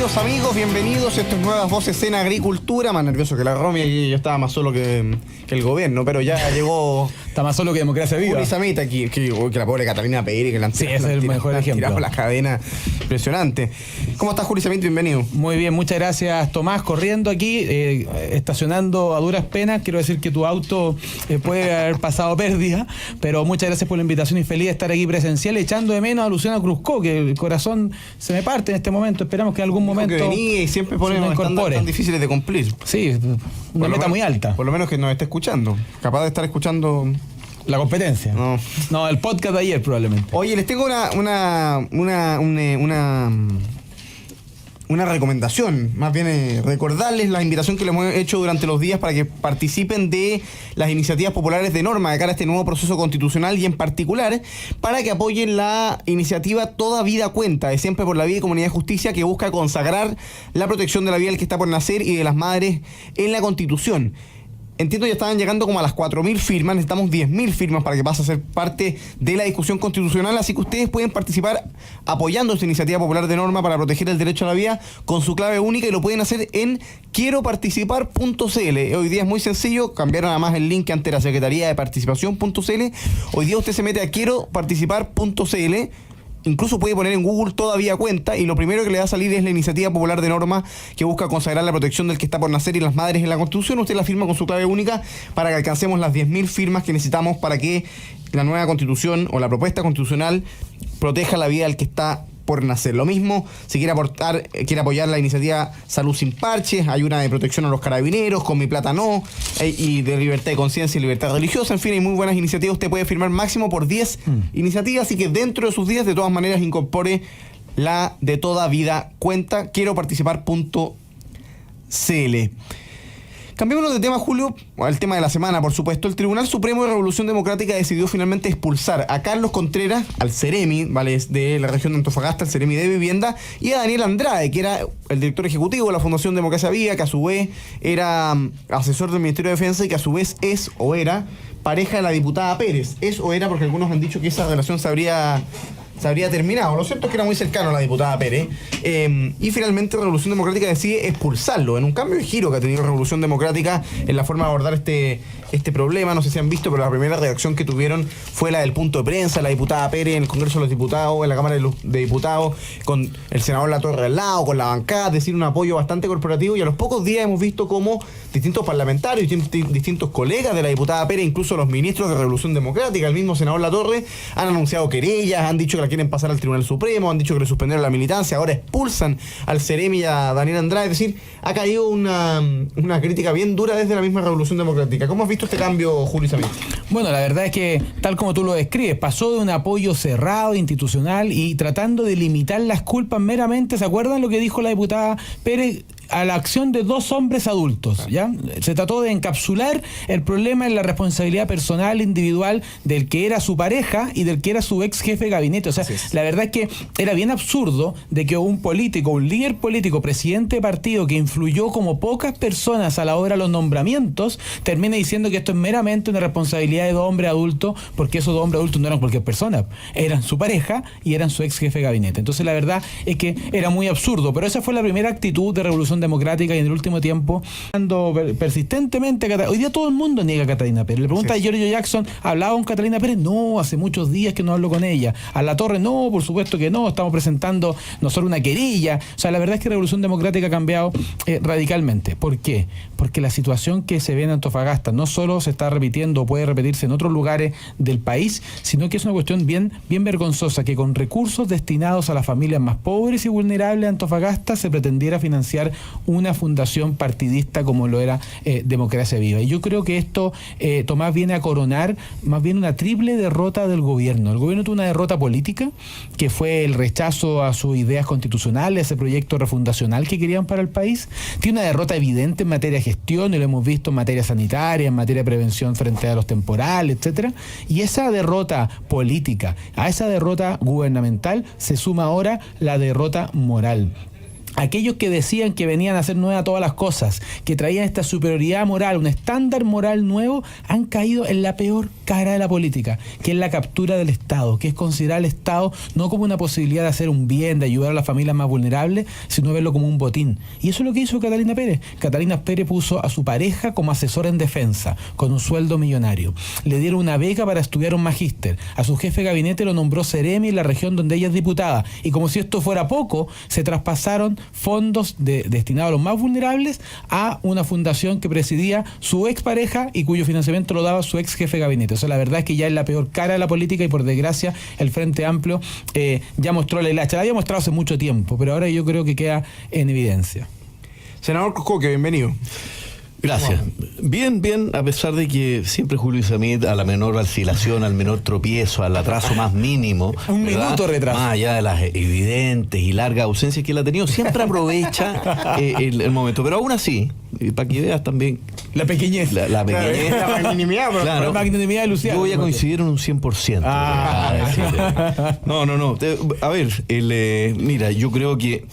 queridos amigos, bienvenidos. Esto es Nuevas Voces en Agricultura. Más nervioso que la Romy, y yo estaba más solo que el gobierno, pero ya llegó. Está más solo que Democracia Viva. Juli Samita aquí, que la pobre Catalina Peire, que la han sí, ese es el mejor ejemplo. Tirado las cadenas. Impresionante. ¿Cómo estás, Juli Samita? Bienvenido. Muy bien, muchas gracias, Tomás. Corriendo aquí, estacionando a duras penas. Quiero decir que tu auto puede haber pasado pérdida, pero muchas gracias por la invitación y feliz de estar aquí presencial, echando de menos a Luciana Cruzco, que el corazón se me parte en este momento. Esperamos que en algún momento que venía y siempre pone unos estándares tan difíciles de cumplir. Sí, una meta muy alta. Por lo menos que nos esté escuchando. Capaz de estar escuchando la competencia. No, el podcast de ayer probablemente. Oye, les tengo una recomendación, más bien recordarles la invitación que les hemos hecho durante los días para que participen de las iniciativas populares de norma de cara a este nuevo proceso constitucional y en particular para que apoyen la iniciativa Toda Vida Cuenta, de Siempre por la Vida y Comunidad de Justicia, que busca consagrar la protección de la vida del que está por nacer y de las madres en la Constitución. Entiendo, ya estaban llegando como a las 4.000 firmas, necesitamos 10.000 firmas para que pase a ser parte de la discusión constitucional, así que ustedes pueden participar apoyando esta iniciativa popular de norma para proteger el derecho a la vida con su clave única y lo pueden hacer en quieroparticipar.cl. Hoy día es muy sencillo, cambiaron además el link ante la Secretaría de Participación.cl. Hoy día usted se mete a quieroparticipar.cl. Incluso puede poner en Google Toda Vida Cuenta y lo primero que le va a salir es la iniciativa popular de norma que busca consagrar la protección del que está por nacer y las madres en la Constitución. Usted la firma con su clave única para que alcancemos las 10.000 firmas que necesitamos para que la nueva Constitución o la propuesta constitucional proteja la vida del que está por nacer. Lo mismo, si quiere apoyar la iniciativa Salud Sin Parches, hay una de protección a los carabineros, Con Mi Plata No, y de libertad de conciencia y libertad religiosa. En fin, hay muy buenas iniciativas. Usted puede firmar máximo por 10 iniciativas, así que dentro de sus 10, de todas maneras, incorpore la de Toda Vida Cuenta. Quieroparticipar.cl. Cambiémonos de tema, Julio, al tema de la semana, por supuesto. El Tribunal Supremo de Revolución Democrática decidió finalmente expulsar a Carlos Contreras, al Ceremi, ¿vale?, de la región de Antofagasta, el Ceremi de Vivienda, y a Daniel Andrade, que era el director ejecutivo de la Fundación Democracia Viva, que a su vez era asesor del Ministerio de Defensa y que a su vez es o era pareja de la diputada Pérez. Es o era porque algunos han dicho que esa relación se habría terminado. Lo cierto es que era muy cercano a la diputada Pérez. Y finalmente Revolución Democrática decide expulsarlo en un cambio de giro que ha tenido Revolución Democrática en la forma de abordar este problema. No sé si han visto, pero la primera reacción que tuvieron fue la del punto de prensa, la diputada Pérez en el Congreso de los Diputados, en la Cámara de Diputados, con el senador Latorre al lado, con la bancada, es decir, un apoyo bastante corporativo, y a los pocos días hemos visto cómo distintos parlamentarios, distintos colegas de la diputada Pérez, incluso los ministros de Revolución Democrática, el mismo senador Latorre, han anunciado querellas, han dicho que la quieren pasar al Tribunal Supremo, han dicho que le suspendieron la militancia, ahora expulsan al Ceremi y a Daniel Andrade. Es decir, ha caído una crítica bien dura desde la misma Revolución Democrática. ¿Cómo has visto este cambio, Julio Samit? Bueno, la verdad es que, tal como tú lo describes, pasó de un apoyo cerrado, institucional, y tratando de limitar las culpas meramente. ¿Se acuerdan lo que dijo la diputada Pérez? A la acción de dos hombres adultos, ¿ya? Se trató de encapsular el problema en la responsabilidad personal, individual, del que era su pareja y del que era su ex jefe de gabinete. O sea, la verdad es que era bien absurdo de que un político, un líder político, presidente de partido, que influyó como pocas personas a la hora de los nombramientos, termine diciendo que esto es meramente una responsabilidad de dos hombres adultos, porque esos dos hombres adultos no eran cualquier persona, eran su pareja y eran su ex jefe de gabinete. Entonces la verdad es que era muy absurdo, pero esa fue la primera actitud de Revolución Democrática, y en el último tiempo dando persistentemente hoy día todo el mundo niega a Catalina Pérez. Le pregunta a Giorgio Jackson, ¿hablaba con Catalina Pérez? No, hace muchos días que no hablo con ella. A Latorre, no, por supuesto que no, estamos presentando nosotros una querella. O sea, la verdad es que Revolución Democrática ha cambiado radicalmente. ¿Por qué? Porque la situación que se ve en Antofagasta no solo se está repitiendo o puede repetirse en otros lugares del país, sino que es una cuestión bien vergonzosa, que con recursos destinados a las familias más pobres y vulnerables de Antofagasta se pretendiera financiar una fundación partidista como lo era Democracia Viva. Y yo creo que esto, Tomás, viene a coronar más bien una triple derrota del gobierno. El gobierno tuvo una derrota política, que fue el rechazo a sus ideas constitucionales, ese proyecto refundacional que querían para el país. Tiene una derrota evidente en materia de gestión, y lo hemos visto en materia sanitaria, en materia de prevención frente a los temporales, etcétera. Y esa derrota política, a esa derrota gubernamental, se suma ahora la derrota moral. aquellos que decían que venían a hacer nueva todas las cosas, que traían esta superioridad moral, un estándar moral nuevo, han caído en la peor cara de la política, que es la captura del Estado, que es considerar al Estado no como una posibilidad de hacer un bien, de ayudar a las familias más vulnerables, sino verlo como un botín. Y eso es lo que hizo Catalina Pérez. Catalina Pérez puso a su pareja como asesora en defensa, con un sueldo millonario. Le dieron una beca para estudiar un magíster. A su jefe de gabinete lo nombró seremi en la región donde ella es diputada. Y como si esto fuera poco, se traspasaron fondos destinados a los más vulnerables a una fundación que presidía su expareja y cuyo financiamiento lo daba su ex jefe de gabinete. O sea, la verdad es que ya es la peor cara de la política y por desgracia el Frente Amplio ya mostró la hilacha. La había mostrado hace mucho tiempo, pero ahora yo creo que queda en evidencia. Senador Coque, bienvenido. Gracias. Bien, a pesar de que siempre Julio Isamit, a la menor vacilación, al menor tropiezo, al atraso más mínimo, un minuto retraso, más allá de las evidentes y largas ausencias que él ha tenido, siempre aprovecha el momento. Pero aún así, para que veas también la pequeñez. La pequeñez. La magnanimidad, claro, la magnanimidad de Luciano. Yo voy a coincidir en un 100%. No. A ver, mira, yo creo que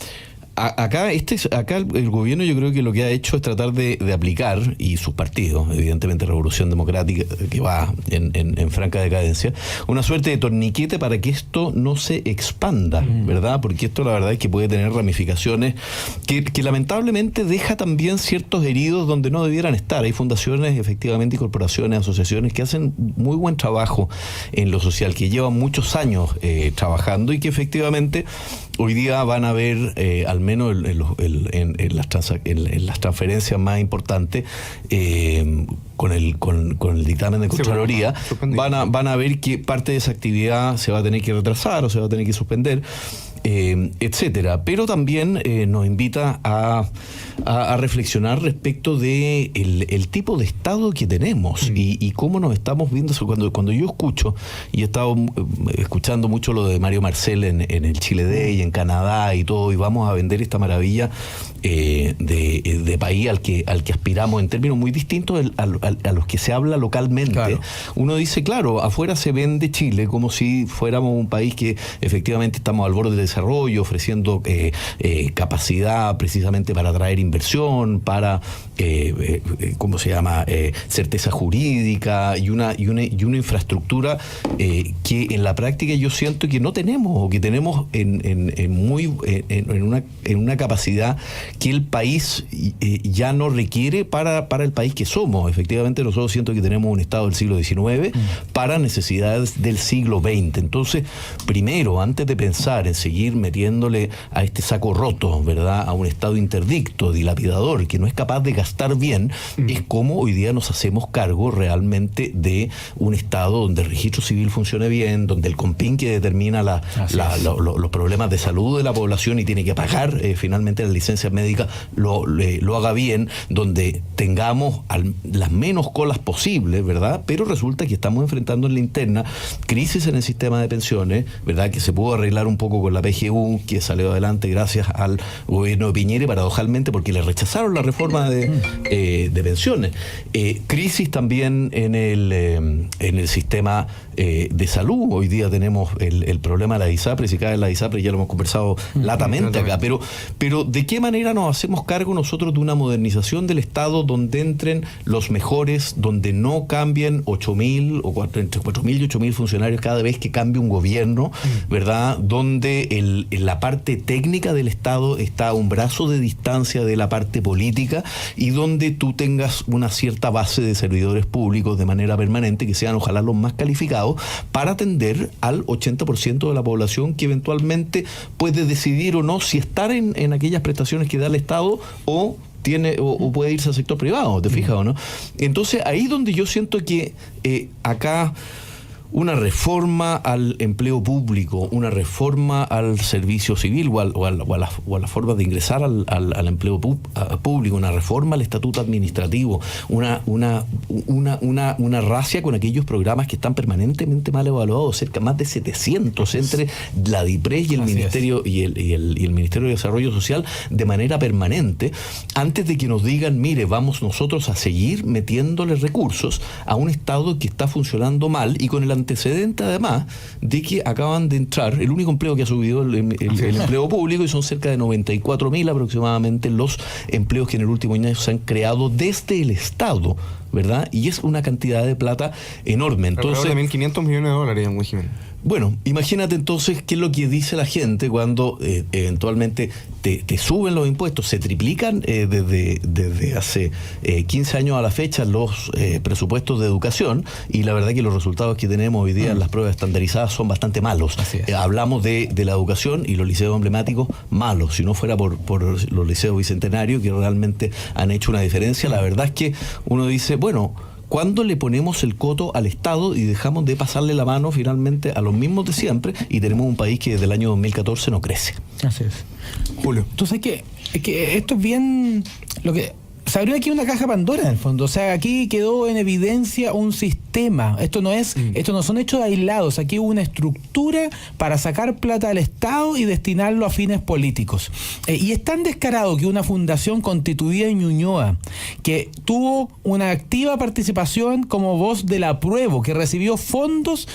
acá el gobierno, yo creo que lo que ha hecho es tratar de aplicar, y sus partidos, evidentemente Revolución Democrática, que va en franca decadencia, una suerte de torniquete para que esto no se expanda, ¿verdad? Porque esto la verdad es que puede tener ramificaciones que lamentablemente deja también ciertos heridos donde no debieran estar. Hay fundaciones, efectivamente, y corporaciones, asociaciones que hacen muy buen trabajo en lo social, que llevan muchos años trabajando y que efectivamente hoy día van a ver, al menos en las transferencias más importantes, con el dictamen de Contraloría, van a ver que parte de esa actividad se va a tener que retrasar o se va a tener que suspender, etcétera. Pero también nos invita a reflexionar respecto de el tipo de Estado que tenemos y cómo nos estamos viendo. Cuando yo escucho, y he estado escuchando mucho lo de Mario Marcel en el Chile Day, en Canadá y todo, y vamos a vender esta maravilla de país al que aspiramos en términos muy distintos a los que se habla localmente. Claro. Uno dice, claro, afuera se vende Chile como si fuéramos un país que efectivamente estamos al borde del desarrollo, ofreciendo capacidad precisamente para atraer inversión, para ¿cómo se llama? Certeza jurídica y una infraestructura que en la práctica yo siento que no tenemos, o que tenemos en una capacidad que el país ya no requiere para el país que somos. Efectivamente, nosotros siento que tenemos un Estado del siglo XIX para necesidades del siglo XX. Entonces, primero, antes de pensar en seguir metiéndole a este saco roto, ¿verdad?, a un Estado interdicto, dilapidador, que no es capaz de gastar bien, es como hoy día nos hacemos cargo realmente de un Estado donde el registro civil funcione bien, donde el COMPIN, que determina los problemas de salud de la población y tiene que pagar finalmente las licencias médicas, lo haga bien, donde tengamos las menos colas posibles, ¿verdad? Pero resulta que estamos enfrentando en la interna crisis en el sistema de pensiones, ¿verdad?, que se pudo arreglar un poco con la PGU, que salió adelante gracias al gobierno de Piñera, paradojalmente porque le rechazaron la reforma de pensiones. Crisis también en el sistema de salud. Hoy día tenemos el problema de la ISAPRE, si cae la ISAPRE, ya lo hemos conversado latamente acá, pero ¿de qué manera nos hacemos cargo nosotros de una modernización del Estado donde entren los mejores, donde no cambien 8.000 o entre 4.000 y 8.000 funcionarios cada vez que cambie un gobierno, ¿verdad?, donde la parte técnica del Estado está a un brazo de distancia de la parte política, y donde tú tengas una cierta base de servidores públicos de manera permanente, que sean ojalá los más calificados para atender al 80% de la población que eventualmente puede decidir o no si estar en aquellas prestaciones que da el Estado o puede irse al sector privado, ¿te fijas o no? Entonces ahí donde yo siento que acá una reforma al empleo público, una reforma al servicio civil o a la forma de ingresar al empleo público, una reforma al estatuto administrativo, una racia con aquellos programas que están permanentemente mal evaluados, cerca más de 700 entre la DIPRES y el Ministerio y el Ministerio de Desarrollo Social de manera permanente, antes de que nos digan, mire, vamos nosotros a seguir metiéndole recursos a un Estado que está funcionando mal y con el antecedente además de que acaban de entrar, el único empleo que ha subido el empleo público, y son cerca de 94.000 aproximadamente los empleos que en el último año se han creado desde el Estado, ¿verdad? Y es una cantidad de plata enorme. Entonces, de $1.500 millones en Jiménez. Bueno, imagínate entonces qué es lo que dice la gente cuando eventualmente te suben los impuestos, se triplican desde hace 15 años a la fecha los presupuestos de educación, y la verdad que los resultados que tenemos hoy día en las pruebas estandarizadas son bastante malos. Hablamos de la educación y los liceos emblemáticos malos, si no fuera por los liceos bicentenarios que realmente han hecho una diferencia. La verdad es que uno dice, bueno, ¿cuándo le ponemos el coto al Estado y dejamos de pasarle la mano finalmente a los mismos de siempre y tenemos un país que desde el año 2014 no crece? Así es. Julio. Tú sabes que esto es bien... Se abrió aquí una caja Pandora en el fondo. O sea, aquí quedó en evidencia un sistema. Esto no son hechos aislados. Aquí hubo una estructura para sacar plata del Estado y destinarlo a fines políticos. Y es tan descarado que una fundación constituida en Ñuñoa, que tuvo una activa participación como voz del apruebo, que recibió fondos,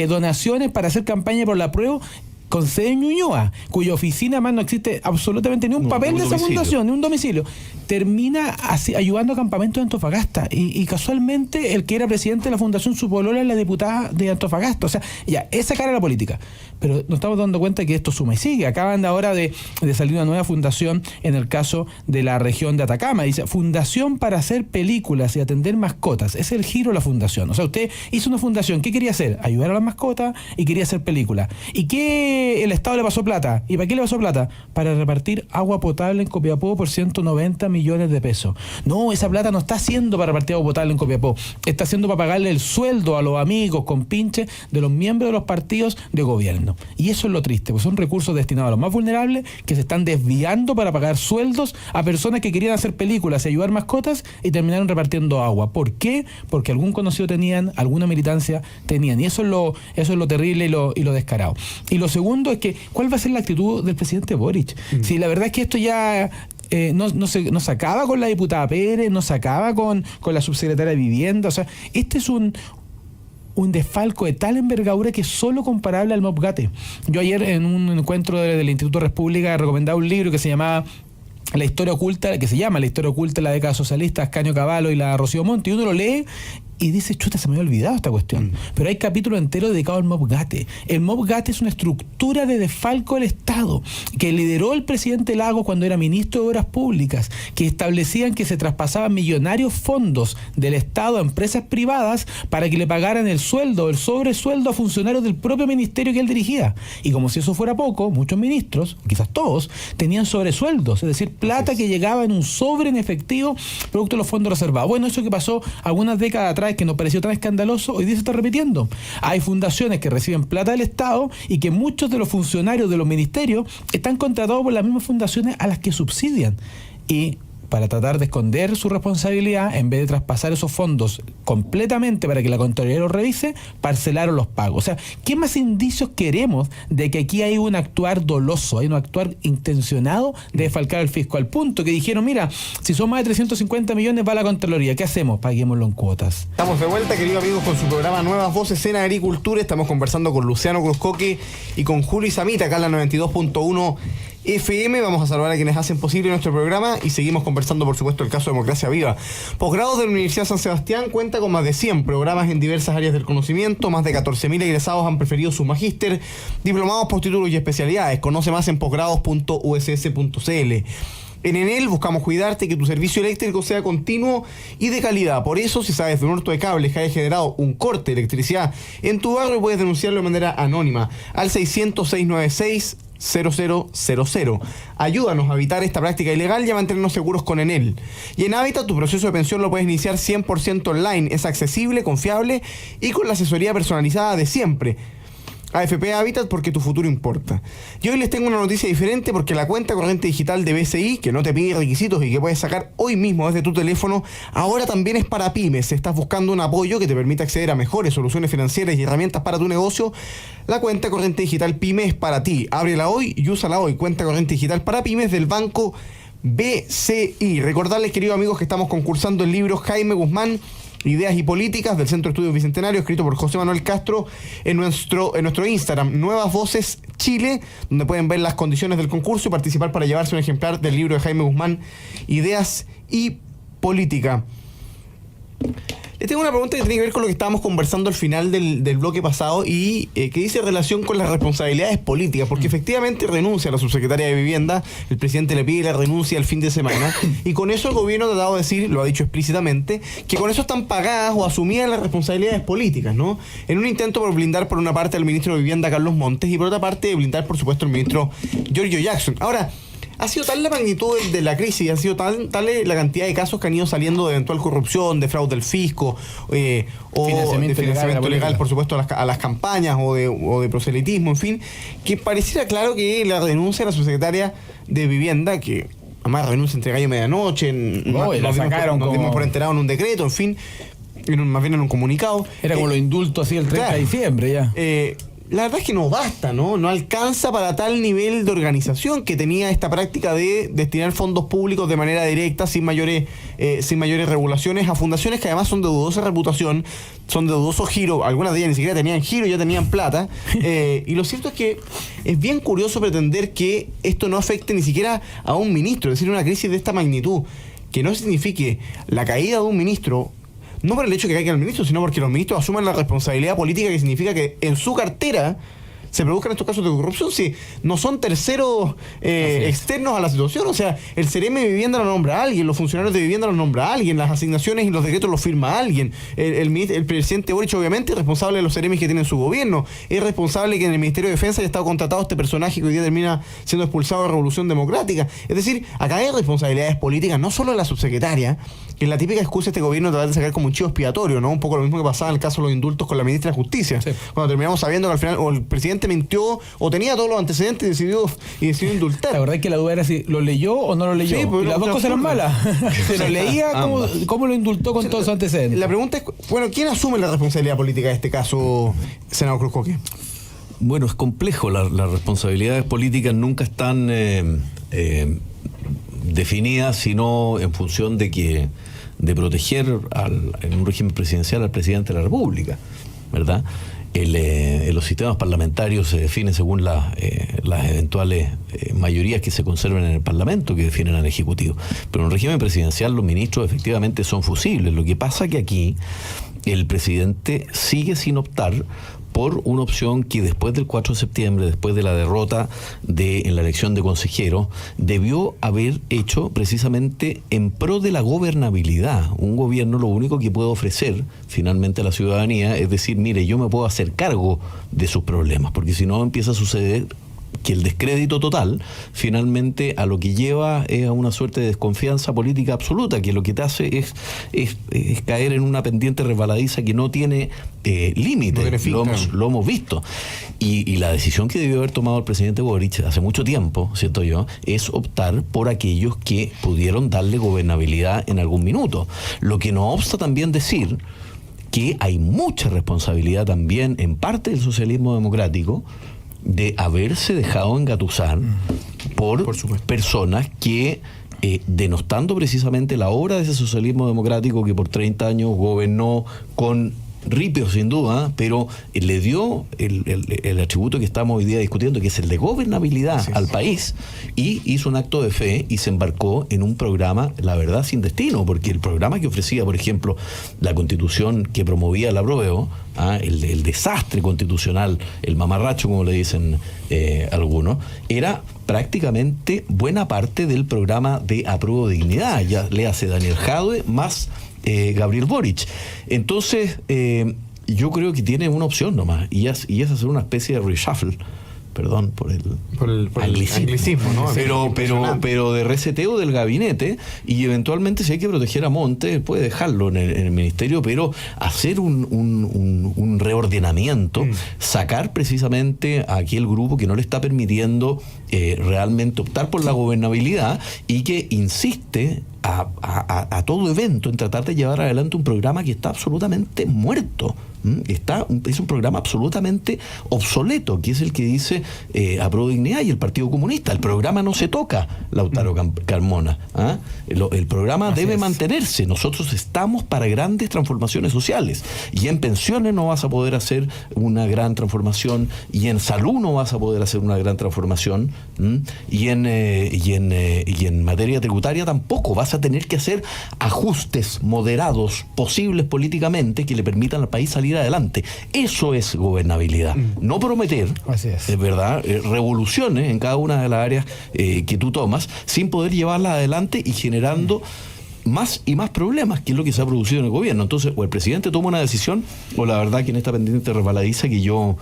donaciones para hacer campaña por el apruebo, con sede en Ñuñoa, cuya oficina más no existe absolutamente ni un papel de esa fundación, ni un domicilio, termina ayudando a campamentos de Antofagasta, y casualmente el que era presidente de la fundación, su polola es la diputada de Antofagasta. O sea, ya, esa cara de la política. Pero nos estamos dando cuenta que esto suma y sigue. Acaban de ahora de salir una nueva fundación en el caso de la región de Atacama. Dice, Fundación para hacer películas y atender mascotas. Es el giro de la fundación. O sea, usted hizo una fundación. ¿Qué quería hacer? Ayudar a las mascotas y quería hacer películas. ¿Y qué el Estado le pasó plata? ¿Y para qué le pasó plata? Para repartir agua potable en Copiapó por 190 millones de pesos. No, esa plata no está haciendo para repartir agua potable en Copiapó. Está haciendo para pagarle el sueldo a los amigos con pinche de los miembros de los partidos de gobierno. Y eso es lo triste, pues son recursos destinados a los más vulnerables que se están desviando para pagar sueldos a personas que querían hacer películas y ayudar mascotas y terminaron repartiendo agua. ¿Por qué? Porque algún conocido tenían, alguna militancia tenían. Y eso es lo terrible y lo descarado. Y lo segundo es que, ¿cuál va a ser la actitud del presidente Boric? Si la verdad es que esto ya... no se acaba con la diputada Pérez, no se acaba con la subsecretaria de Vivienda. O sea, este es un desfalco de tal envergadura que es solo comparable al Mopgate. Yo ayer en un encuentro del Instituto República recomendaba un libro que se llama La historia oculta de la década socialista, Ascanio Cavallo y la Rocío Monti, y uno lo lee y dice, chuta, se me había olvidado esta cuestión. Pero hay capítulo entero dedicado al Mopgate. El Mopgate es una estructura de desfalco del Estado que lideró el presidente Lagos cuando era ministro de Obras Públicas, que establecían que se traspasaban millonarios fondos del Estado a empresas privadas para que le pagaran el sueldo, el sobresueldo a funcionarios del propio ministerio que él dirigía. Y como si eso fuera poco, muchos ministros, quizás todos, tenían sobresueldos, es decir, plata que llegaba en un sobre en efectivo producto de los fondos reservados. Bueno, eso que pasó algunas décadas atrás, que nos pareció tan escandaloso, hoy día se está repitiendo. Hay fundaciones que reciben plata del Estado y que muchos de los funcionarios de los ministerios están contratados por las mismas fundaciones a las que subsidian. Y para tratar de esconder su responsabilidad, en vez de traspasar esos fondos completamente para que la Contraloría los revise, parcelaron los pagos. O sea, ¿qué más indicios queremos de que aquí hay un actuar doloso, hay un actuar intencionado de defalcar al fisco? Al punto que dijeron, mira, si son más de 350 millones va a la Contraloría, ¿qué hacemos? Paguémoslo en cuotas. Estamos de vuelta, queridos amigos, con su programa Nuevas Voces en Agricultura. Estamos conversando con Luciano Cruzcoque y con Julio Isamita, acá en la 92.1 FM. Vamos a saludar a quienes hacen posible nuestro programa y seguimos conversando, por supuesto, el caso de Democracia Viva. Posgrados de la Universidad San Sebastián cuenta con más de 100 programas en diversas áreas del conocimiento. Más de 14.000 egresados han preferido su magíster, diplomados, postítulos y especialidades. Conoce más en posgrados.uss.cl. En Enel buscamos cuidarte, que tu servicio eléctrico sea continuo y de calidad. Por eso, si sabes de un hurto de cables que haya generado un corte de electricidad en tu barrio, puedes denunciarlo de manera anónima al 600-696-0000. Ayúdanos a evitar esta práctica ilegal y a mantenernos seguros con Enel. Y en Hábitat, tu proceso de pensión lo puedes iniciar 100% online. Es accesible, confiable y con la asesoría personalizada de siempre. AFP Hábitat, porque tu futuro importa. Y hoy les tengo una noticia diferente, porque la cuenta corriente digital de BCI, que no te pide requisitos y que puedes sacar hoy mismo desde tu teléfono, ahora también es para pymes. Si estás buscando un apoyo que te permita acceder a mejores soluciones financieras y herramientas para tu negocio, la cuenta corriente digital PYME es para ti. Ábrela hoy y úsala hoy. Cuenta corriente digital para pymes del Banco BCI. Recordarles, queridos amigos, que estamos concursando el libro Jaime Guzmán, Ideas y Políticas del Centro de Estudios Bicentenario, escrito por José Manuel Castro en nuestro Instagram, Nuevas Voces Chile, donde pueden ver las condiciones del concurso y participar para llevarse un ejemplar del libro de Jaime Guzmán, Ideas y Política. Le tengo una pregunta que tiene que ver con lo que estábamos conversando al final del bloque pasado y que dice relación con las responsabilidades políticas, porque efectivamente renuncia a la subsecretaria de Vivienda, el presidente le pide la renuncia el fin de semana, y con eso el gobierno ha tratado de decir, lo ha dicho explícitamente, que con eso están pagadas o asumidas las responsabilidades políticas, ¿no? En un intento por blindar por una parte al ministro de Vivienda, Carlos Montes, y por otra parte blindar, por supuesto, al ministro Giorgio Jackson. Ahora, ha sido tal la magnitud de la crisis, ha sido tal la cantidad de casos que han ido saliendo de eventual corrupción, de fraude del fisco, o de financiamiento legal, por supuesto, a las campañas o de proselitismo, en fin, que pareciera claro que la renuncia de la subsecretaria de Vivienda, que además renuncia entre gallo y medianoche, nos dimos por enterado en un decreto, en fin, más bien en un comunicado. Era como los indultos así el 30 de diciembre ya. La verdad es que no basta, ¿no? No alcanza para tal nivel de organización que tenía esta práctica de destinar fondos públicos de manera directa, sin mayores regulaciones, a fundaciones que además son de dudosa reputación, son de dudoso giro, algunas de ellas ni siquiera tenían giro, ya tenían plata, y lo cierto es que es bien curioso pretender que esto no afecte ni siquiera a un ministro, es decir, una crisis de esta magnitud, que no signifique la caída de un ministro, no por el hecho de que caiga el ministro, sino porque los ministros asuman la responsabilidad política, que significa que en su cartera se produzcan estos casos de corrupción, si no son terceros externos a la situación. O sea, el CEREME de Vivienda lo nombra a alguien, los funcionarios de Vivienda lo nombra a alguien, las asignaciones y los decretos los firma a alguien. El presidente Boric, obviamente, es responsable de los CEREMEs que tiene en su gobierno. Es responsable que en el Ministerio de Defensa haya estado contratado este personaje que hoy día termina siendo expulsado de Revolución Democrática. Es decir, acá hay responsabilidades políticas, no solo de la subsecretaria, que es la típica excusa de este gobierno de tratar de sacar como un chivo expiatorio, ¿no? Un poco lo mismo que pasaba en el caso de los indultos con la ministra de Justicia. Sí. Cuando terminamos sabiendo que al final o el presidente mintió o tenía todos los antecedentes y decidió indultar. La verdad es que la duda era si lo leyó o no lo leyó. Sí, y las dos cosas eran malas. Se lo leía, ¿cómo lo indultó con todos sus antecedentes? La pregunta es, bueno, ¿quién asume la responsabilidad política de este caso, senador Cruz Coque? Bueno, es complejo. Las responsabilidades políticas nunca están definidas, sino en función de proteger en un régimen presidencial al presidente de la República, ¿verdad? Los sistemas parlamentarios se definen según las eventuales mayorías que se conserven en el Parlamento, que definen al Ejecutivo. Pero en un régimen presidencial los ministros efectivamente son fusibles. Lo que pasa que aquí el presidente sigue sin optar por una opción que después del 4 de septiembre, después de la derrota en la elección de consejeros, debió haber hecho precisamente en pro de la gobernabilidad. Un gobierno lo único que puede ofrecer finalmente a la ciudadanía es decir, mire, yo me puedo hacer cargo de sus problemas, porque si no empieza a suceder que el descrédito total finalmente a lo que lleva es a una suerte de desconfianza política absoluta, que lo que te hace es caer en una pendiente resbaladiza que no tiene límite. Lo hemos visto. Y la decisión que debió haber tomado el presidente Boric hace mucho tiempo, siento yo, es optar por aquellos que pudieron darle gobernabilidad en algún minuto. Lo que no obsta también decir que hay mucha responsabilidad también en parte del socialismo democrático de haberse dejado engatusar por personas que, denostando precisamente la obra de ese socialismo democrático que por 30 años gobernó con ripio sin duda, pero le dio el atributo que estamos hoy día discutiendo, que es el de gobernabilidad al país, y hizo un acto de fe y se embarcó en un programa, la verdad, sin destino, porque el programa que ofrecía, por ejemplo, la Constitución que promovía el apruebo, el desastre constitucional, el mamarracho, como le dicen algunos, era prácticamente buena parte del programa de apruebo dignidad. Ya le hace Daniel Jadwe más Gabriel Boric. Entonces, yo creo que tiene una opción nomás, y es hacer una especie de reshuffle, perdón por el anglicismo, ¿no? Pero de reseteo del gabinete, y eventualmente, si hay que proteger a Montes, puede dejarlo en el ministerio, pero hacer un reordenamiento, sacar precisamente a aquel grupo que no le está permitiendo realmente optar por la gobernabilidad y que insiste a todo evento en tratar de llevar adelante un programa que está absolutamente muerto, Es un programa absolutamente obsoleto, que es el que dice Apruebo Dignidad y el Partido Comunista. El programa no se toca, Lautaro Carmona. El programa debe mantenerse. Nosotros estamos para grandes transformaciones sociales. Y en pensiones no vas a poder hacer una gran transformación, y en salud no vas a poder hacer una gran transformación, y en materia tributaria tampoco. Vas a tener que hacer ajustes moderados, posibles políticamente, que le permitan al país salir adelante. Eso es gobernabilidad. No prometer, es verdad, revoluciones en cada una de las áreas que tú tomas, sin poder llevarlas adelante y generando más y más problemas, que es lo que se ha producido en el gobierno. Entonces, o el presidente toma una decisión, o la verdad que en esta pendiente resbaladiza que yo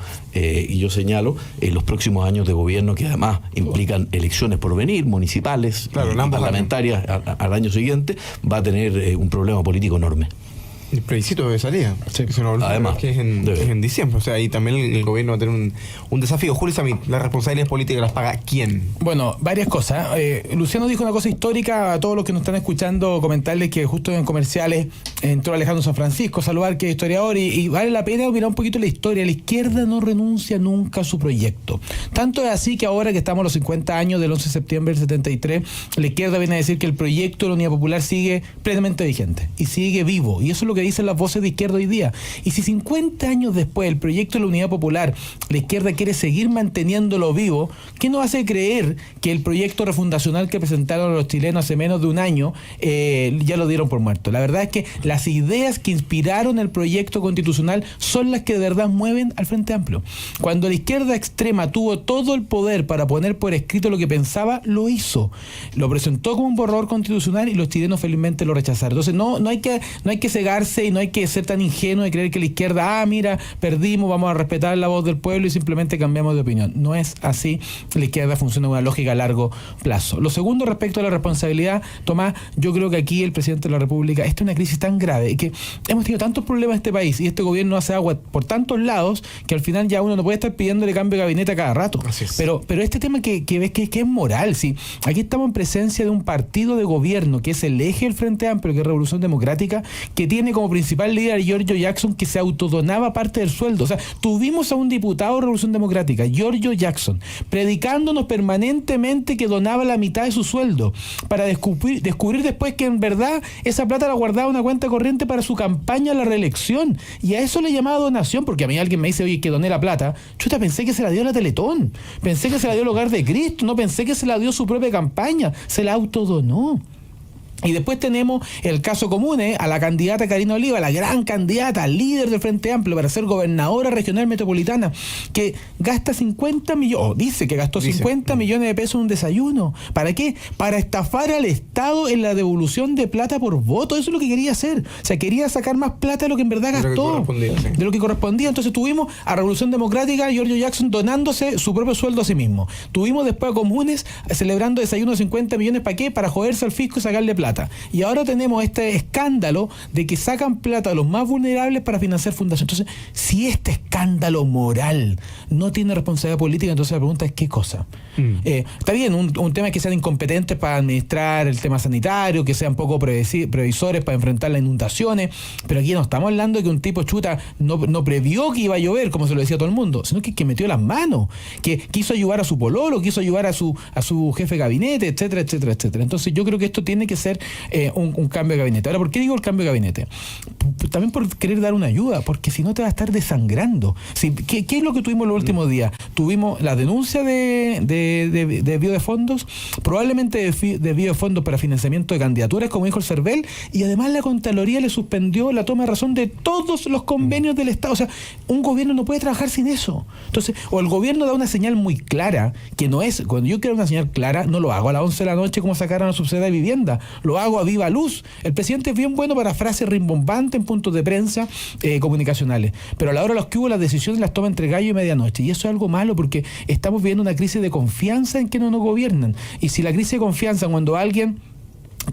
señalo, los próximos años de gobierno, que además implican elecciones por venir, municipales, y parlamentarias al año siguiente, va a tener un problema político enorme. El plebiscito de salida. Sí. Además, que es en diciembre. O sea, ahí también el gobierno va a tener un desafío. Julio Samit, ¿las responsabilidades políticas las paga quién? Bueno, varias cosas. Luciano dijo una cosa histórica. A todos los que nos están escuchando, comentarles que justo en comerciales entró Alejandro San Francisco, saludar, que es historiador, y vale la pena mirar un poquito la historia. La izquierda no renuncia nunca a su proyecto. Tanto es así que ahora que estamos a los 50 años del 11 de septiembre del 73, la izquierda viene a decir que el proyecto de la Unidad Popular sigue plenamente vigente y sigue vivo. Y eso es lo que dicen las voces de izquierda hoy día. Y si 50 años después el proyecto de la Unidad Popular, la izquierda quiere seguir manteniéndolo vivo, ¿qué nos hace creer que el proyecto refundacional que presentaron los chilenos hace menos de un año ya lo dieron por muerto? La verdad es que las ideas que inspiraron el proyecto constitucional son las que de verdad mueven al Frente Amplio. Cuando la izquierda extrema tuvo todo el poder para poner por escrito lo que pensaba, lo hizo. Lo presentó como un borrador constitucional y los chilenos felizmente lo rechazaron. Entonces no hay que cegarse y no hay que ser tan ingenuo de creer que la izquierda, mira, perdimos, vamos a respetar la voz del pueblo y simplemente cambiamos de opinión. No es así. La izquierda funciona con una lógica a largo plazo. Lo segundo, respecto a la responsabilidad, Tomás, yo creo que aquí el presidente de la República, esta es una crisis tan grave y que hemos tenido tantos problemas en este país y este gobierno hace agua por tantos lados que al final ya uno no puede estar pidiéndole cambio de gabinete a cada rato. Pero este tema que ves que es moral, ¿sí? Aquí estamos en presencia de un partido de gobierno que es el eje del Frente Amplio, que es Revolución Democrática, que tiene como principal líder Giorgio Jackson, que se autodonaba parte del sueldo. O sea, tuvimos a un diputado de Revolución Democrática, Giorgio Jackson, predicándonos permanentemente que donaba la mitad de su sueldo, para descubrir después que en verdad esa plata la guardaba en una cuenta corriente para su campaña a la reelección. Y a eso le llamaba donación, porque a mí alguien me dice, oye, que doné la plata. Chuta, pensé que se la dio a la Teletón, pensé que se la dio al Hogar de Cristo, no pensé que se la dio su propia campaña, se la autodonó. Y después tenemos el caso común, a la candidata Karina Oliva, la gran candidata, líder del Frente Amplio para ser gobernadora regional metropolitana, que gasta 50 millones, o dice que gastó 50 millones de pesos en un desayuno. ¿Para qué? Para estafar al Estado en la devolución de plata por voto. Eso es lo que quería hacer. O sea, quería sacar más plata de lo que en verdad gastó. De lo que correspondía. Entonces tuvimos a Revolución Democrática, Giorgio Jackson donándose su propio sueldo a sí mismo. Tuvimos después a Comunes celebrando desayuno de 50 millones. ¿Para qué? Para joderse al fisco y sacarle plata. Y ahora tenemos este escándalo de que sacan plata a los más vulnerables para financiar fundaciones. Entonces, si este escándalo moral no tiene responsabilidad política, entonces la pregunta es ¿qué cosa? Está bien, un tema es que sean incompetentes para administrar el tema sanitario, que sean poco previsores para enfrentar las inundaciones, pero aquí no estamos hablando de que un tipo no previó que iba a llover, como se lo decía todo el mundo, sino que metió las manos, que quiso ayudar a su pololo, quiso ayudar a su jefe de gabinete, etcétera, etcétera, etcétera. Entonces yo creo que esto tiene que ser un cambio de gabinete. Ahora, ¿por qué digo el cambio de gabinete? También por querer dar una ayuda, porque si no te va a estar desangrando. ¿Qué es lo que tuvimos los últimos días? Tuvimos la denuncia de desvío de fondos, probablemente desvío de fondos para financiamiento de candidaturas, como dijo el CERVEL, y además la Contraloría le suspendió la toma de razón de todos los convenios del Estado. O sea, un gobierno no puede trabajar sin eso. Entonces, o el gobierno da una señal muy clara, que no es, cuando yo quiero una señal clara, no lo hago a las 11 de la noche como sacaron a la subsidiaria de vivienda, lo hago a viva luz. El presidente es bien bueno para frases rimbombantes en puntos de prensa comunicacionales, pero a la hora de los que hubo, las decisiones las toma entre gallo y medianoche, y eso es algo malo porque estamos viviendo una crisis de confianza en que no nos gobiernan. Y si la crisis de confianza, cuando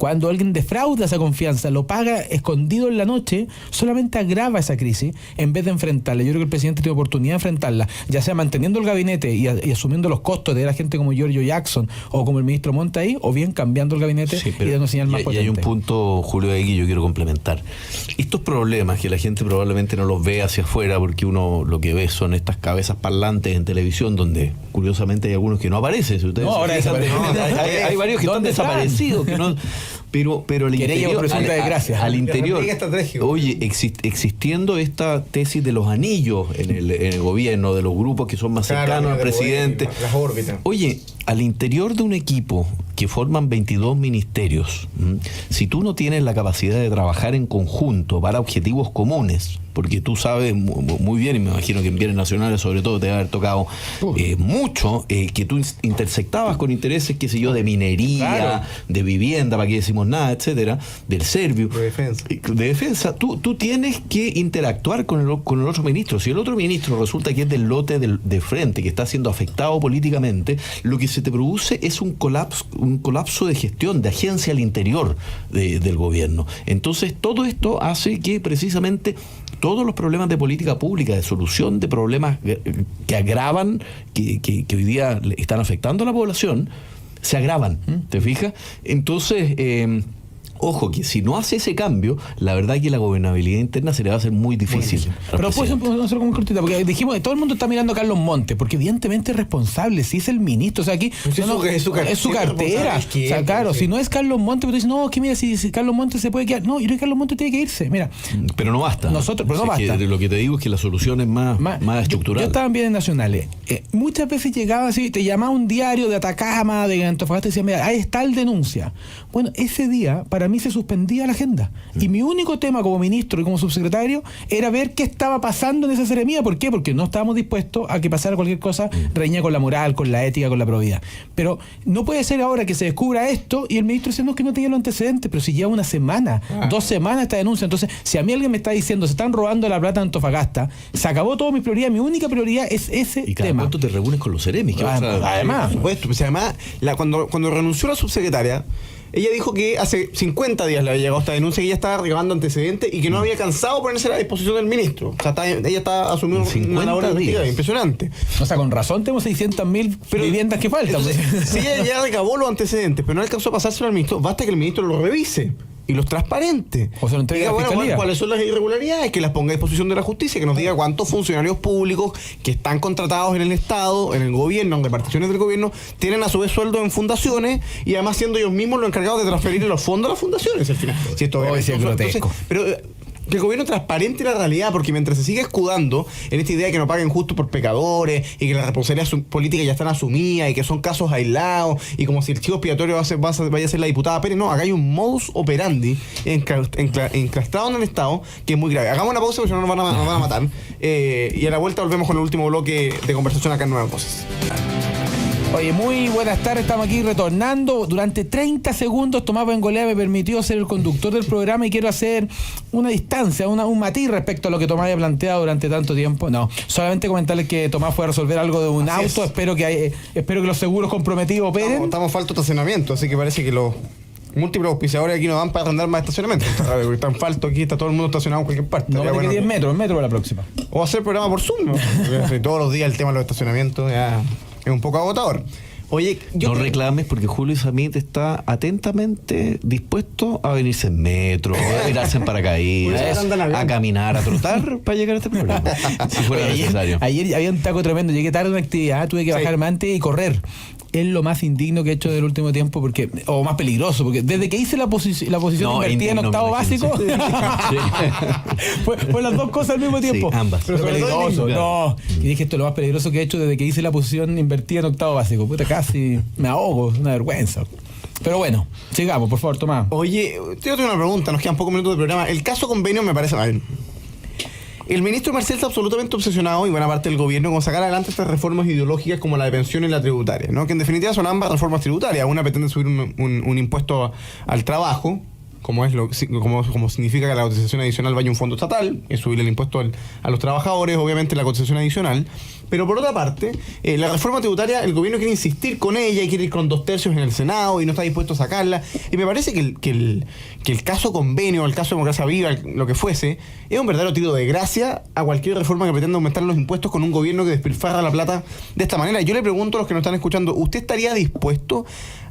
Cuando alguien defrauda esa confianza, lo paga escondido en la noche, solamente agrava esa crisis en vez de enfrentarla. Yo creo que el presidente tiene oportunidad de enfrentarla, ya sea manteniendo el gabinete y asumiendo los costos de la gente como Giorgio Jackson o como el ministro Montt ahí, o bien cambiando el gabinete y dando señal más potente. Y hay un punto, Julio, ahí que yo quiero complementar. Estos problemas que la gente probablemente no los ve hacia afuera, porque uno lo que ve son estas cabezas parlantes en televisión, donde curiosamente hay algunos que no aparecen. Si ustedes ahora hay varios que están desaparecidos. Que no, pero al interior, oye, existiendo esta tesis de los anillos en el gobierno, de los grupos que son más cercanos al presidente. Las órbitas. Oye, al interior de un equipo que forman 22 ministerios, si tú no tienes la capacidad de trabajar en conjunto para objetivos comunes, porque tú sabes muy bien, y me imagino que en bienes nacionales sobre todo te debe haber tocado mucho, que tú intersectabas con intereses, qué sé yo, de minería, de vivienda, para qué decimos nada, etcétera, del Servio, de defensa. Tú tienes que interactuar con el otro ministro. Si el otro ministro resulta que es del lote de frente, que está siendo afectado políticamente, lo que se te produce es un colapso de gestión, de agencia al interior del gobierno. Entonces todo esto hace que precisamente todos los problemas de política pública, de solución de problemas que agravan, que hoy día están afectando a la población, se agravan. ¿Te fijas? Entonces, ojo, que si no hace ese cambio, la verdad es que la gobernabilidad interna se le va a hacer muy difícil. Pero puede ser como cortita, porque dijimos que todo el mundo está mirando a Carlos Montt, porque evidentemente es responsable, si es el ministro, o sea, aquí es su cartera. O sea, claro, si no es Carlos Montt, pero dices, no, que mira, si Carlos Montt se puede quedar. No, yo creo que Carlos Montt tiene que irse, mira. Pero no basta. Pero no basta. Lo que te digo es que la solución es más estructural. Yo estaba en bienes nacionales. Muchas veces llegaba así, te llamaba un diario de Atacama, de Antofagasta, y decía, mira, ahí está el denuncia. Bueno, ese día, para mí se suspendía la agenda. Y mi único tema como ministro y como subsecretario era ver qué estaba pasando en esa seremía. ¿Por qué? Porque no estábamos dispuestos a que pasara cualquier cosa reñida con la moral, con la ética, con la probidad. Pero no puede ser ahora que se descubra esto y el ministro dice, no, es que no tenía los antecedentes, pero si lleva una semana, 2 semanas esta denuncia. Entonces, si a mí alguien me está diciendo, se están robando la plata de Antofagasta, se acabó toda mi prioridad, mi única prioridad es ese y cada tema. ¿Cuánto te reúnes con los seremis? Además, por supuesto, pues además, cuando renunció la subsecretaria, ella dijo que hace 50 días le había llegado esta denuncia, que ella estaba recabando antecedentes y que no había cansado de ponerse a la disposición del ministro. O sea, ella está asumiendo una labor investigativa impresionante. O sea, con razón tenemos 600.000 viviendas que faltan. Sí, ella ya recabó los antecedentes, pero no alcanzó a pasárselo al ministro. Basta que el ministro lo revise y los transparente. O se lo entregue a la Fiscalía. ¿Cuáles son las irregularidades? Que las ponga a disposición de la justicia, que nos diga cuántos funcionarios públicos que están contratados en el Estado, en el gobierno, en reparticiones del gobierno, tienen a su vez sueldos en fundaciones y además siendo ellos mismos los encargados de transferir los fondos a las fundaciones al final. Si esto es grotesco. Pero que el gobierno transparente la realidad, porque mientras se sigue escudando en esta idea de que no paguen justo por pecadores y que las responsabilidades políticas ya están asumidas y que son casos aislados y como si el chivo expiatorio vaya a ser la diputada Pérez, no, acá hay un modus operandi enclastrado en el Estado que es muy grave. Hagamos una pausa porque si no nos van a matar y a la vuelta volvemos con el último bloque de conversación acá en Nuevas Voces. Oye, muy buenas tardes, estamos aquí retornando. Durante 30 segundos Tomás Bengolea me permitió ser el conductor del programa y quiero hacer una distancia, un matiz respecto a lo que Tomás había planteado durante tanto tiempo. No, solamente comentarles que Tomás fue a resolver algo de un auto. Espero que los seguros comprometidos operen. Estamos falto de estacionamiento, así que parece que los múltiples auspiciadores aquí no van para arrendar más estacionamiento. Están falto aquí, está todo el mundo estacionado en cualquier parte. No, que 10 metros, para la próxima. O hacer programa por Zoom, ¿no? Todos los días el tema de los estacionamientos ya es un poco agotador. Oye, no reclames porque Julio Samit está atentamente dispuesto a venirse en metro, a tirarse en paracaídas, a caminar, a trotar para llegar a este programa, si fuera necesario. Ayer había un taco tremendo, llegué tarde a una actividad, tuve que bajarme antes y correr. Es lo más indigno que he hecho del último tiempo, o más peligroso, porque desde que hice la posición invertida en octavo básico, fue las dos cosas al mismo tiempo. Sí, ambas. Pero peligroso, no. Y dije, esto es lo más peligroso que he hecho desde que hice la posición invertida en octavo básico. Puta, casi me ahogo, una vergüenza. Pero bueno, sigamos, por favor, Tomás. Oye, yo tengo una pregunta, nos quedan pocos minutos de programa. El caso convenio me parece mal. El ministro Marcel está absolutamente obsesionado, y buena parte del gobierno, con sacar adelante estas reformas ideológicas como la de pensión y la tributaria, ¿no? Que en definitiva son ambas reformas tributarias. Una pretende subir un impuesto al trabajo, como significa que la cotización adicional vaya a un fondo estatal, es subir el impuesto a los trabajadores, obviamente la cotización adicional. Pero por otra parte, la reforma tributaria, el gobierno quiere insistir con ella y quiere ir con 2/3 en el Senado y no está dispuesto a sacarla. Y me parece que el caso convenio, el caso Democracia Viva, lo que fuese, es un verdadero tiro de gracia a cualquier reforma que pretenda aumentar los impuestos con un gobierno que despilfarra la plata de esta manera. Yo le pregunto a los que nos están escuchando, ¿usted estaría dispuesto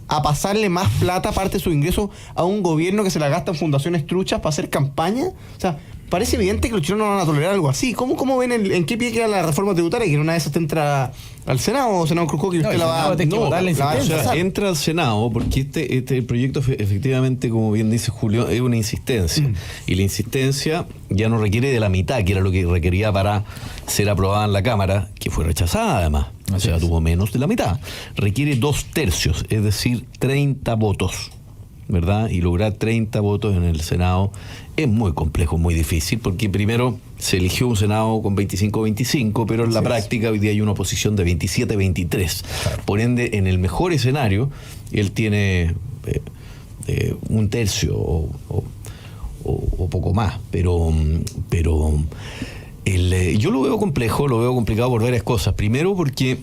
a pasarle más plata, parte de su ingreso, a un gobierno que se la gasta en fundaciones truchas para hacer campaña? O sea, parece evidente que los chilenos no van a tolerar algo así. ¿Cómo ven en qué pie queda la reforma tributaria? Que en una de esas te entra al Senado, o senador Cruzco, que usted la va a entra al Senado, porque este proyecto efectivamente, como bien dice Julio, es una insistencia. Y la insistencia ya no requiere de la mitad, que era lo que requería para ser aprobada en la Cámara, que fue rechazada además. O sea, tuvo menos de la mitad. Requiere 2/3, es decir, 30 votos. ¿Verdad? Y lograr 30 votos en el Senado es muy complejo, muy difícil, porque primero se eligió un Senado con 25-25, pero en la práctica hoy día hay una oposición de 27-23. Claro. Por ende, en el mejor escenario, él tiene un tercio o poco más, pero yo lo veo complejo, lo veo complicado por varias cosas. Primero porque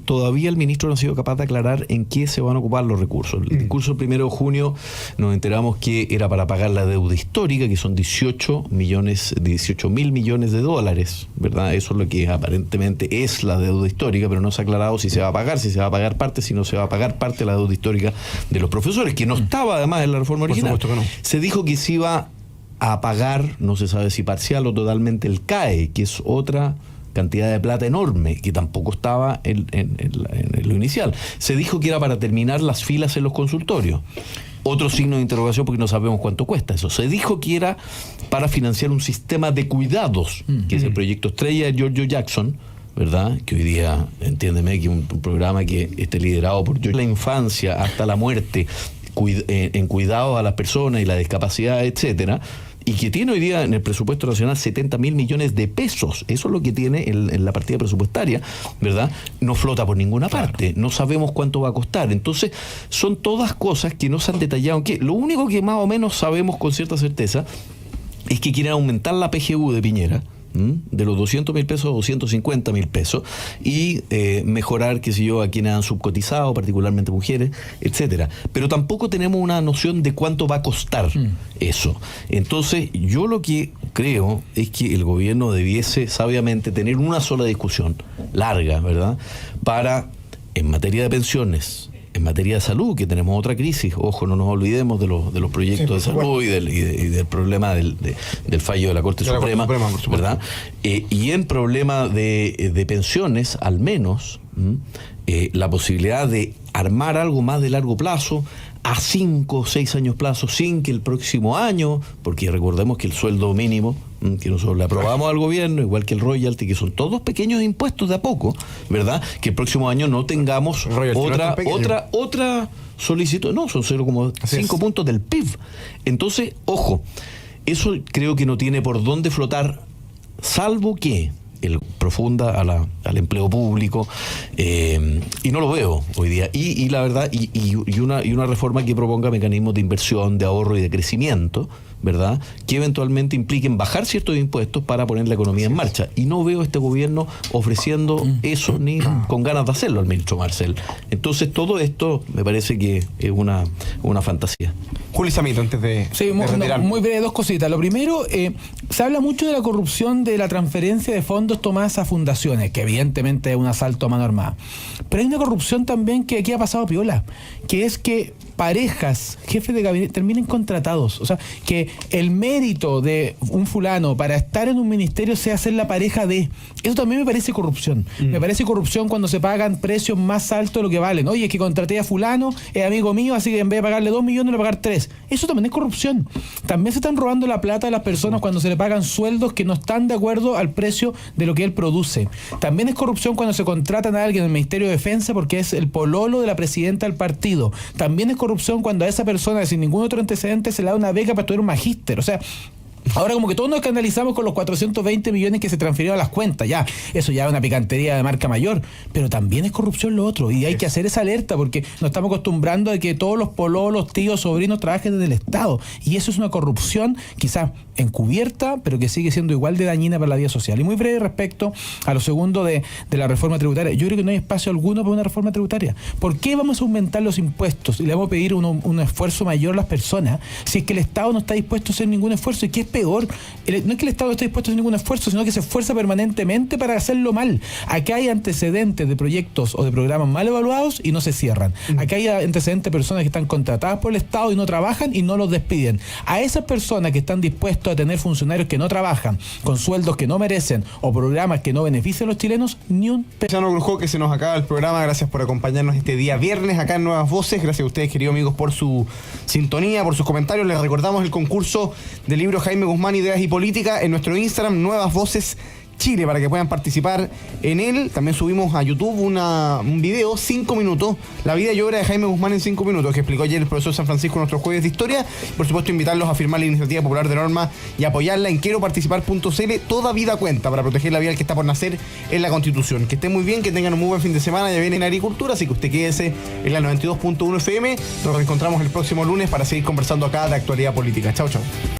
todavía el ministro no ha sido capaz de aclarar en qué se van a ocupar los recursos. El discurso del 1 de junio nos enteramos que era para pagar la deuda histórica, que son 18 mil millones de dólares, ¿verdad? Eso es lo que aparentemente es la deuda histórica, pero no se ha aclarado si se va a pagar, si se va a pagar parte, si no se va a pagar parte de la deuda histórica de los profesores, que no estaba además en la reforma original. Por supuesto que no. Se dijo que se iba a pagar, no se sabe si parcial o totalmente, el CAE, que es otra cantidad de plata enorme, que tampoco estaba en lo inicial. Se dijo que era para terminar las filas en los consultorios. Otro signo de interrogación, porque no sabemos cuánto cuesta eso. Se dijo que era para financiar un sistema de cuidados, que es el proyecto estrella de Giorgio Jackson, ¿verdad? Que hoy día, entiéndeme, que un programa que esté liderado por Giorgio, la infancia hasta la muerte, en cuidado a las personas y la discapacidad, etcétera, y que tiene hoy día en el presupuesto nacional 70 mil millones de pesos. Eso es lo que tiene en la partida presupuestaria, ¿verdad? No flota por ninguna parte. No sabemos cuánto va a costar. Entonces, son todas cosas que no se han detallado. Que lo único que más o menos sabemos con cierta certeza es que quieren aumentar la PGU de Piñera, de los 200 mil pesos a 250 mil pesos, y mejorar, qué sé yo, a quienes han subcotizado, particularmente mujeres, etcétera. Pero tampoco tenemos una noción de cuánto va a costar eso. Entonces, yo lo que creo es que el gobierno debiese sabiamente tener una sola discusión, larga, ¿verdad?, para, en materia de pensiones, en materia de salud, que tenemos otra crisis, ojo, no nos olvidemos de los proyectos de salud y del problema del fallo de la Corte Suprema, ¿verdad? Y en problema de pensiones, al menos, la posibilidad de armar algo más de largo plazo, a 5 o 6 años plazo, sin que el próximo año, porque recordemos que el sueldo mínimo que nosotros le aprobamos al gobierno, igual que el royalty, que son todos pequeños impuestos de a poco, ¿verdad? Que el próximo año no tengamos otra solicitud, no, son 0,5 puntos del PIB. Entonces, ojo, eso creo que no tiene por dónde flotar, salvo que el profunda al empleo público, y no lo veo hoy día, y la verdad, y una reforma que proponga mecanismos de inversión, de ahorro y de crecimiento, ¿verdad?, que eventualmente impliquen bajar ciertos impuestos para poner la economía en marcha. Y no veo a este gobierno ofreciendo eso, ni con ganas de hacerlo al ministro Marcel. Entonces, todo esto me parece que es una fantasía. Julio Samito, antes de muy breve, dos cositas. Lo primero, se habla mucho de la corrupción de la transferencia de fondos tomadas a fundaciones, que evidentemente es un asalto a mano armada. Pero hay una corrupción también que aquí ha pasado piola, que es que parejas, jefes de gabinete, terminen contratados. O sea, que el mérito de un fulano para estar en un ministerio sea ser la pareja de... Eso también me parece corrupción. Me parece corrupción cuando se pagan precios más altos de lo que valen. Oye, es que contraté a fulano, es amigo mío, así que en vez de pagarle 2 millones, le voy a pagar 3. Eso también es corrupción. También se están robando la plata a las personas cuando se le pagan sueldos que no están de acuerdo al precio de lo que él produce. También es corrupción cuando se contratan a alguien en el Ministerio de Defensa porque es el pololo de la presidenta del partido. También es corrupción cuando a esa persona sin ningún otro antecedente se le da una beca para estudiar un magíster. O sea, Ahora como que todos nos escandalizamos con los 420 millones que se transfirieron a las cuentas, ya, eso ya es una picantería de marca mayor, pero también es corrupción lo otro, y hay que hacer esa alerta porque nos estamos acostumbrando a que todos los pololos, tíos, sobrinos trabajen desde el Estado, y eso es una corrupción quizás encubierta, pero que sigue siendo igual de dañina para la vida social. Y muy breve respecto a lo segundo de la reforma tributaria, yo creo que no hay espacio alguno para una reforma tributaria. ¿Por qué vamos a aumentar los impuestos y le vamos a pedir un esfuerzo mayor a las personas si es que el Estado no está dispuesto a hacer ningún esfuerzo? ¿Y qué es peor? No es que el Estado no esté dispuesto a hacer ningún esfuerzo, sino que se esfuerza permanentemente para hacerlo mal. Acá hay antecedentes de proyectos o de programas mal evaluados y no se cierran. Acá hay antecedentes de personas que están contratadas por el Estado y no trabajan y no los despiden. A esas personas que están dispuestos a tener funcionarios que no trabajan, con sueldos que no merecen o programas que no benefician a los chilenos, ni un peso. Luciano Grujó, que se nos acaba el programa. Gracias por acompañarnos este día viernes acá en Nuevas Voces. Gracias a ustedes, queridos amigos, por su sintonía, por sus comentarios. Les recordamos el concurso del libro Jaime Guzmán, Ideas y Política, en nuestro Instagram, Nuevas Voces Chile, para que puedan participar en él. También subimos a YouTube un video, 5 minutos, la vida y obra de Jaime Guzmán en 5 minutos, que explicó ayer el profesor San Francisco en nuestros jueves de historia. Por supuesto, invitarlos a firmar la iniciativa popular de norma y apoyarla en quieroparticipar.cl. Toda vida cuenta para proteger la vida que está por nacer en la Constitución. Que estén muy bien, que tengan un muy buen fin de semana. Ya viene en agricultura, así que usted quédese en la 92.1 FM. Nos reencontramos el próximo lunes para seguir conversando acá de actualidad política. Chau, chau.